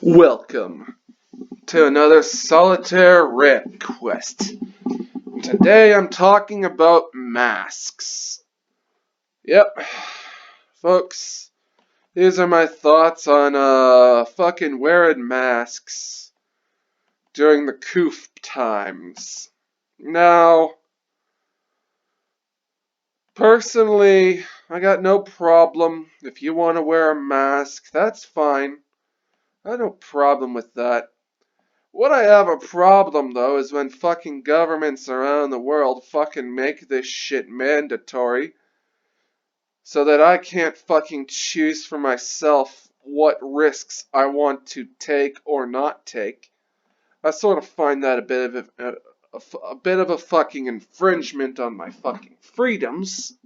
Welcome to another Solitaire Rant quest. Today I'm talking about masks. Yep, folks, these are my thoughts on fucking wearing masks during the coof times. Now, personally, I got no problem. If you want to wear a mask, that's fine. I have no problem with that. What I have a problem, though, is when fucking governments around the world fucking make this shit mandatory so that I can't fucking choose for myself what risks I want to take or not take. I sort of find that a bit of a fucking infringement on my fucking freedoms.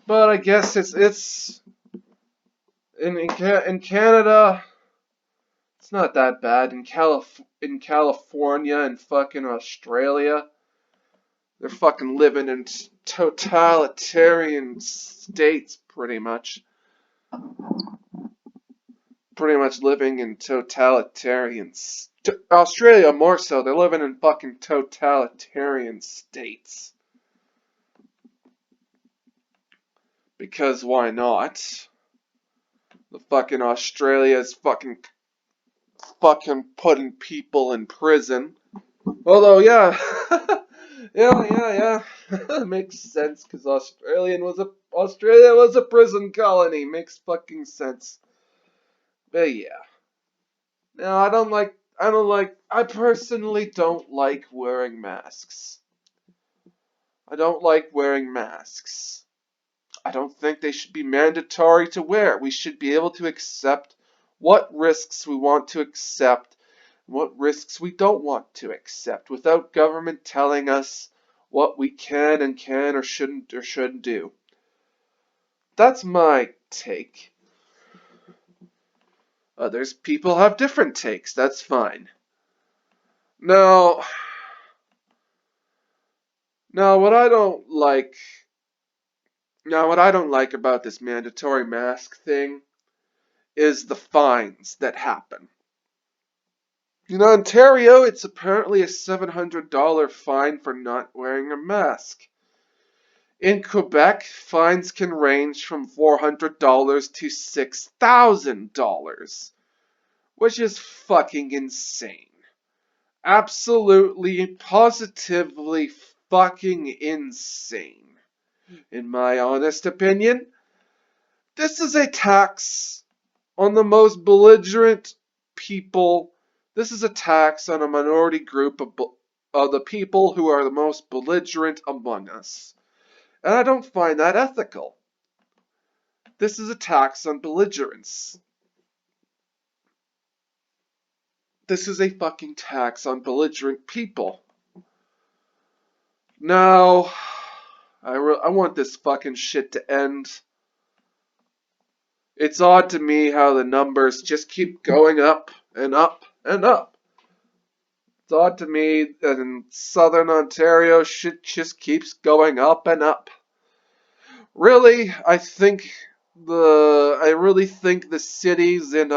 But I guess it's in Canada. It's not that bad. In California and fucking Australia, they're fucking living in totalitarian states, pretty much. Pretty much living in totalitarian Australia more so. They're living in fucking totalitarian states. Because why not? The fucking Australia's fucking putting people in prison. Although, yeah, yeah, makes sense because Australia was a prison colony. Makes fucking sense. But yeah, no, I personally don't like wearing masks. I don't like wearing masks. I don't think they should be mandatory to wear. We should be able to accept what risks we want to accept, what risks we don't want to accept, without government telling us what we can or shouldn't do. That's my take. Others people have different takes. That's fine. Now, now what I don't like what I don't like about this mandatory mask thing is the fines that happen. In Ontario, it's apparently a $700 fine for not wearing a mask. In Quebec, fines can range from $400 to $6,000, which is fucking insane. Absolutely, positively fucking insane. In my honest opinion, this is a tax on the most belligerent people. This is a tax on a minority group of the people who are the most belligerent among us. And I don't find that ethical. This is a tax on belligerence. This is a fucking tax on belligerent people. Now, I want this fucking shit to end. It's odd to me how the numbers just keep going up and up and up. It's odd to me that in southern Ontario, shit just keeps going up and up. Really, I really think the cities in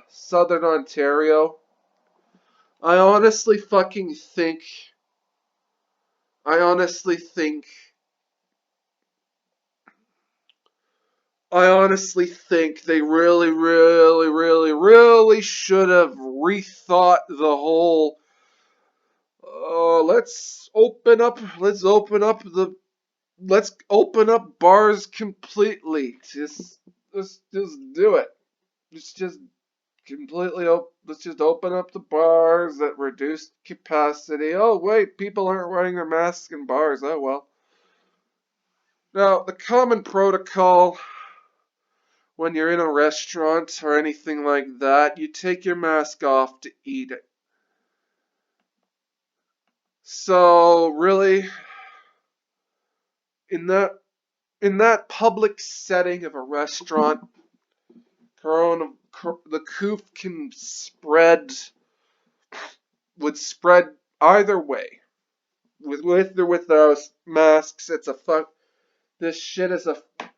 southern Ontario, I honestly think they really should have rethought the whole. Let's open up bars completely. Just do it. Let's just open up the bars at reduced capacity. Oh wait, people aren't wearing their masks in bars. Oh well. Now, the common protocol when you're in a restaurant or anything like that, you take your mask off to eat it. So really, in that public setting of a restaurant, the coof would spread either way. With or without masks, this shit is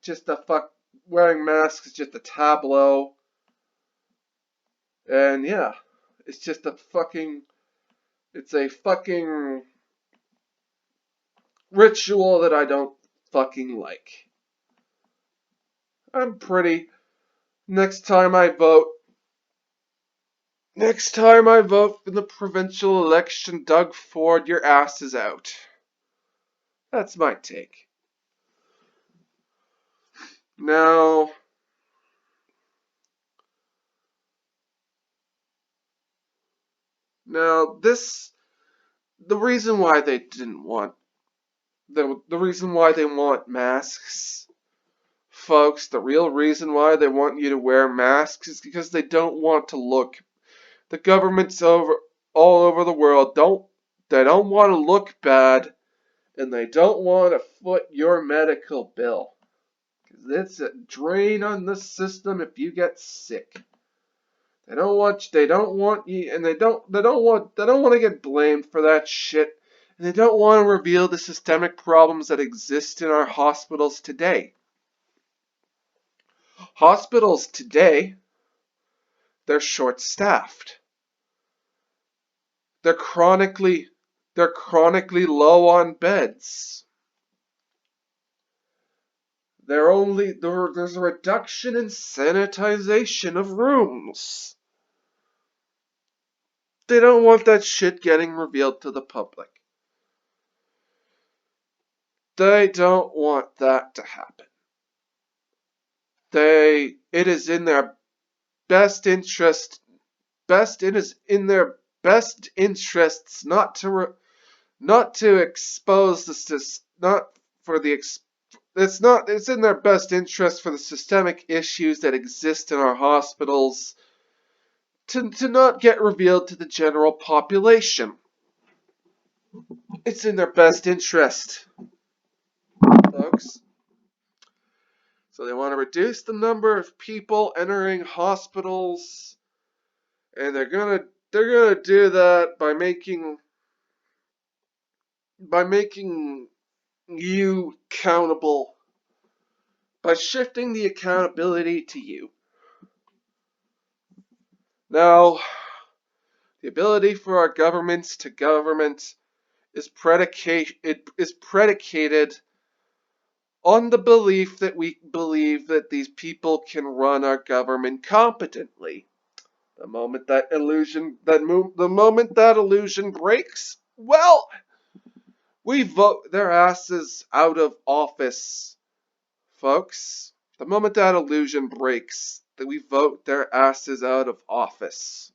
just a fuck. Wearing masks is just a tableau. And yeah, it's just it's a fucking ritual that I don't fucking like. I'm pretty, next time I vote, next time I vote for the provincial election, Doug Ford, your ass is out. That's my take. Now, this, the reason why they didn't want, the reason why they want masks, folks, the real reason why they want you to wear masks is because they don't want to look, the governments all over the world they don't want to look bad, and they don't want to foot your medical bill. Because it's a drain on the system if you get sick. They don't want you, and they don't want to get blamed for that shit. And they don't want to reveal the systemic problems that exist in our hospitals today. Hospitals today, they're short-staffed. They're chronically low on beds. There's a reduction in sanitization of rooms. They don't want that shit getting revealed to the public. They don't want that to happen. It is in their best interest, it is in their best interests not to expose not for the it's in their best interest for the systemic issues that exist in our hospitals to not get revealed to the general population. It's in their best interest, folks. So they want to reduce the number of people entering hospitals, and they're gonna do that by making you accountable, by shifting the accountability to you. Now, the ability for our governments to government is predicated on the belief that we believe that these people can run our government competently. The moment that illusion breaks, well, we vote their asses out of office, folks. The moment that illusion breaks, that we vote their asses out of office.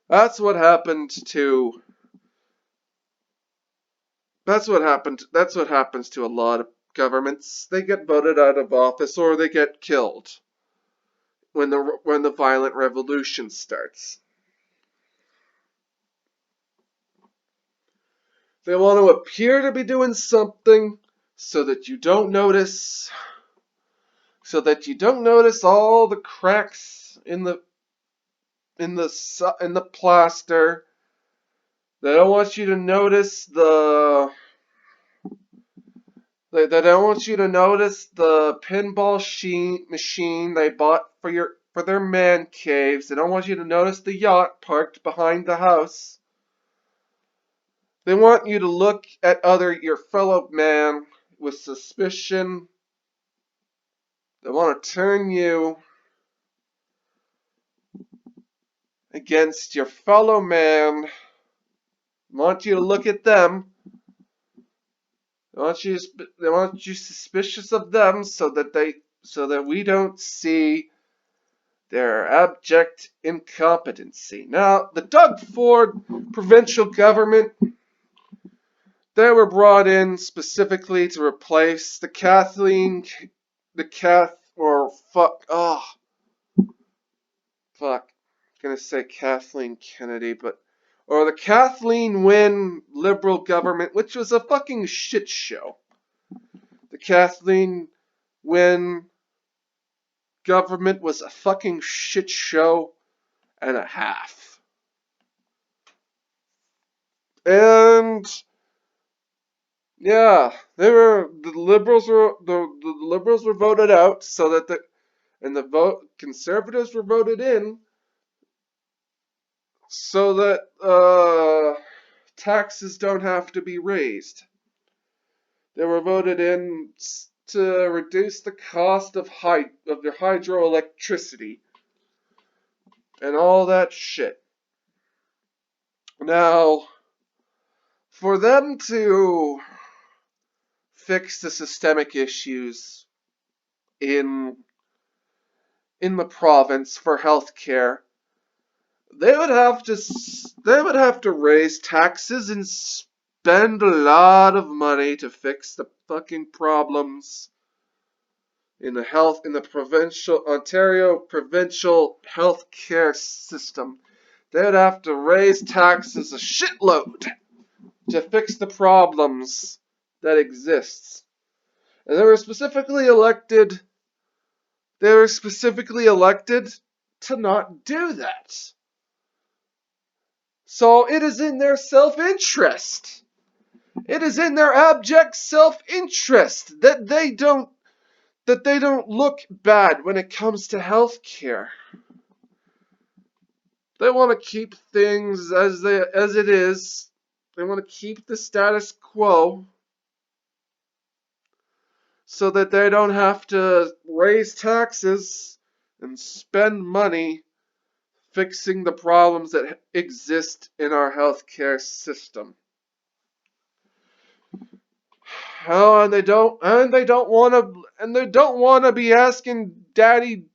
That's what happened to That's what happens to a lot of governments. They get voted out of office or they get killed when the violent revolution starts. They want to appear to be doing something so that you don't notice all the cracks in the plaster. They don't want you to notice They don't want you to notice the pinball machine they bought for their man caves. They don't want you to notice the yacht parked behind the house. They want you to look at your fellow man with suspicion. They want to turn you against your fellow man. They want you to look at them. They want you suspicious of them so that we don't see their abject incompetency. Now, the Doug Ford provincial government, they were brought in specifically to replace the I'm gonna say Kathleen Kennedy, or the Kathleen Wynne Liberal government, which was a fucking shit show. The Kathleen Wynne government was a fucking shit show and a half. And yeah, the liberals were voted out so that conservatives were voted in so that taxes don't have to be raised. They were voted in to reduce the cost of their hydroelectricity and all that shit. Now, for them to fix the systemic issues in the province for healthcare, they would have to raise taxes and spend a lot of money to fix the fucking problems in the provincial Ontario provincial healthcare system. They would have to raise taxes a shitload to fix the problems that exists. And they were specifically elected to not do that. So it is in their self-interest. It is in their abject self-interest that they don't look bad when it comes to healthcare. They want to keep things as it is. They want to keep the status quo so that they don't have to raise taxes and spend money fixing the problems that exist in our healthcare system. Oh, and they don't want to be asking Daddy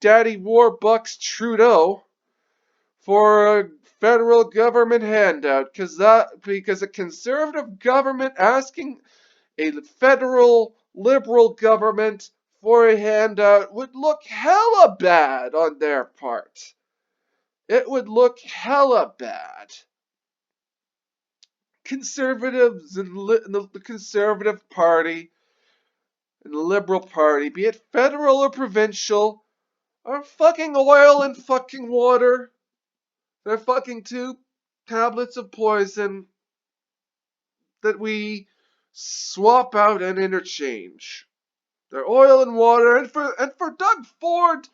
Warbucks Trudeau for a federal government handout, because a conservative government asking a federal liberal government for a handout would look hella bad on their part. It would look hella bad. Conservatives and the Conservative Party and the Liberal Party, be it federal or provincial, are fucking oil and fucking water. They're fucking two tablets of poison that we swap out and interchange. They're oil and water, and for Doug Ford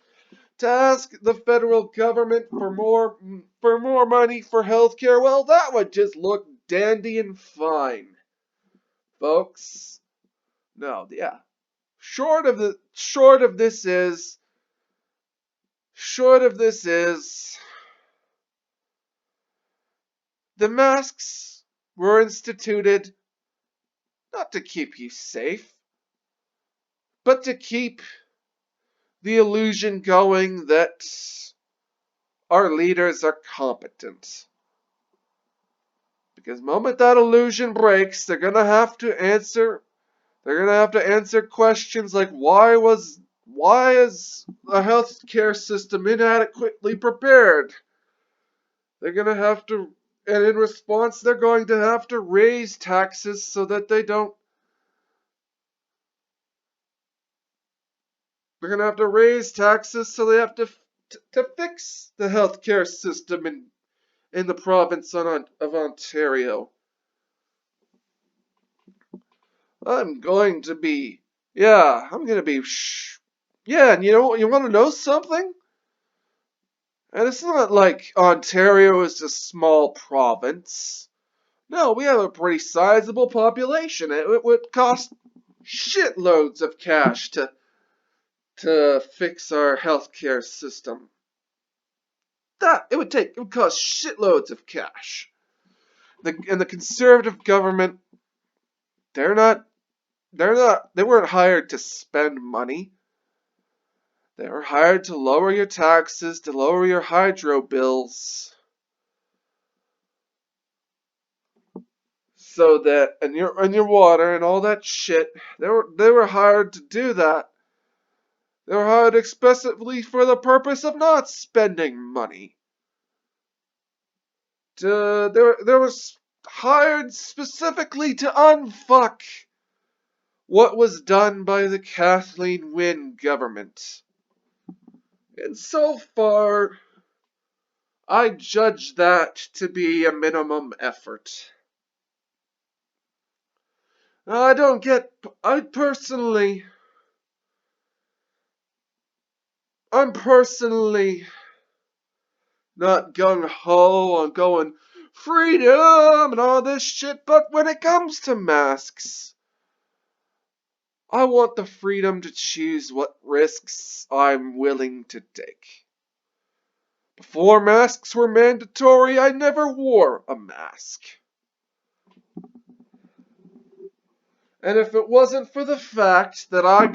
to ask the federal government for more money for healthcare, well, that would just look dandy and fine, folks. No, yeah. Short of this is the masks were instituted not to keep you safe, but to keep the illusion going that our leaders are competent. Because the moment that illusion breaks, they're gonna have to answer questions like why is the healthcare system inadequately prepared? They're gonna have to, and in response, they're going to have to raise taxes so that they don't. They're gonna have to raise taxes, so they have to fix the healthcare system in the province of Ontario. I'm going to be, yeah, I'm gonna be, yeah, and you want to know something? And it's not like Ontario is a small province. No, we have a pretty sizable population. It would cost shitloads of cash to fix our healthcare system. It would cost shitloads of cash. And the conservative government, they weren't hired to spend money. They were hired to lower your taxes, to lower your hydro bills. So that and your water and all that shit, they were hired to do that. They were hired expressly for the purpose of not spending money. They were hired specifically to unfuck what was done by the Kathleen Wynne government. And so far, I judge that to be a minimum effort. I'm personally not gung-ho on going freedom and all this shit, but when it comes to masks, I want the freedom to choose what risks I'm willing to take. Before masks were mandatory, I never wore a mask. And if it wasn't for the fact that I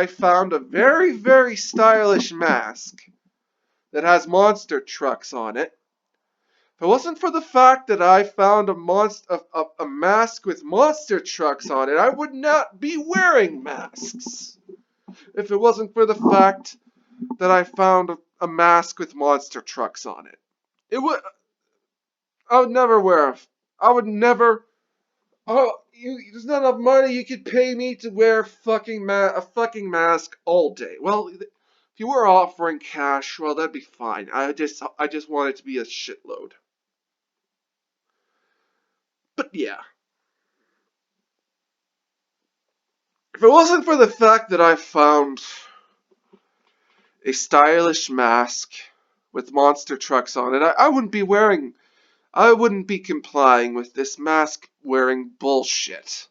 found a very, very stylish mask that has monster trucks on it, if it wasn't for the fact that I found a mask with monster trucks on it, I would not be wearing masks. If it wasn't for the fact that I found a mask with monster trucks on it, I would never wear I would never. Oh, there's not enough money. You could pay me to wear a fucking mask all day. Well, if you were offering cash, well, that'd be fine. I just want it to be a shitload. But yeah, if it wasn't for the fact that I found a stylish mask with monster trucks on it, I wouldn't be wearing. I wouldn't be complying with this mask wearing bullshit.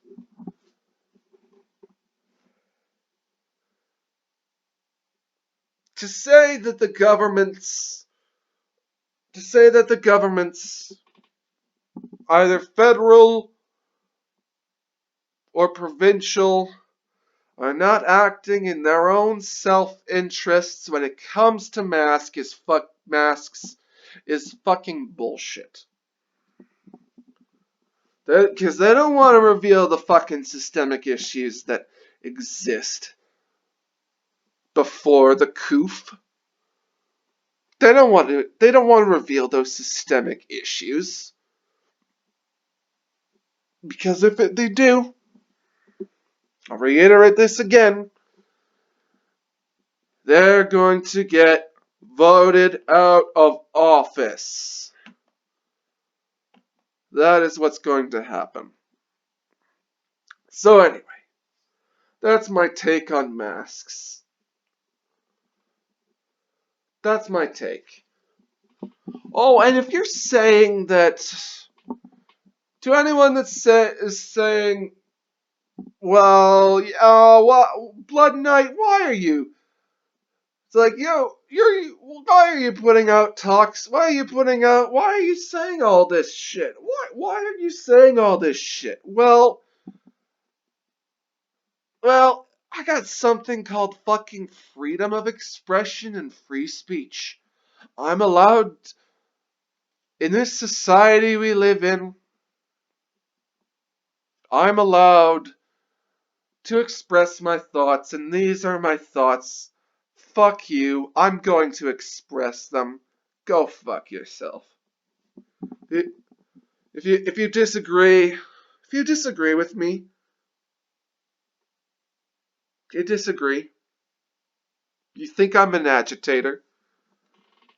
To say that the government's either federal or provincial are not acting in their own self-interests when it comes to masks is fucking bullshit. Because they don't want to reveal the fucking systemic issues that exist before the coup. They don't want to reveal those systemic issues. Because if they do, I'll reiterate this again, they're going to get voted out of office. That is what's going to happen. So anyway, that's my take on masks. That's my take. Oh, and if you're saying that, to anyone that is saying, well, Blood Knight, why are you? It's like, why are you putting out talks? Why are you saying all this shit? Why are you saying all this shit? Well, I got something called fucking freedom of expression and free speech. I'm allowed, in this society we live in, I'm allowed to express my thoughts, and these are my thoughts. Fuck you, I'm going to express them. Go fuck yourself. If you disagree with me, you think I'm an agitator,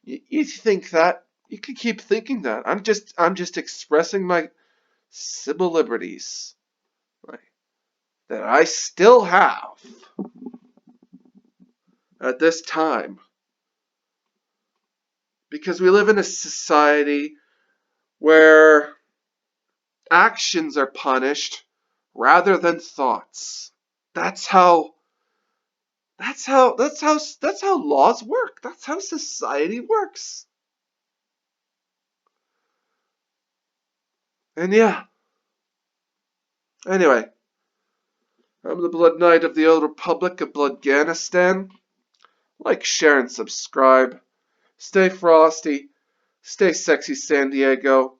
you think that, you can keep thinking that. I'm just expressing my civil liberties, right, that I still have at this time. Because we live in a society where actions are punished rather than thoughts. That's how laws work. That's how society works. And yeah. Anyway, I'm the Blood Knight of the Old Republic of Bloodganistan. Like, share, and subscribe. Stay frosty. Stay sexy, San Diego.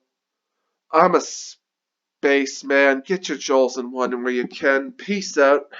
I'm a spaceman. Get your Joels in one where you can. Peace out.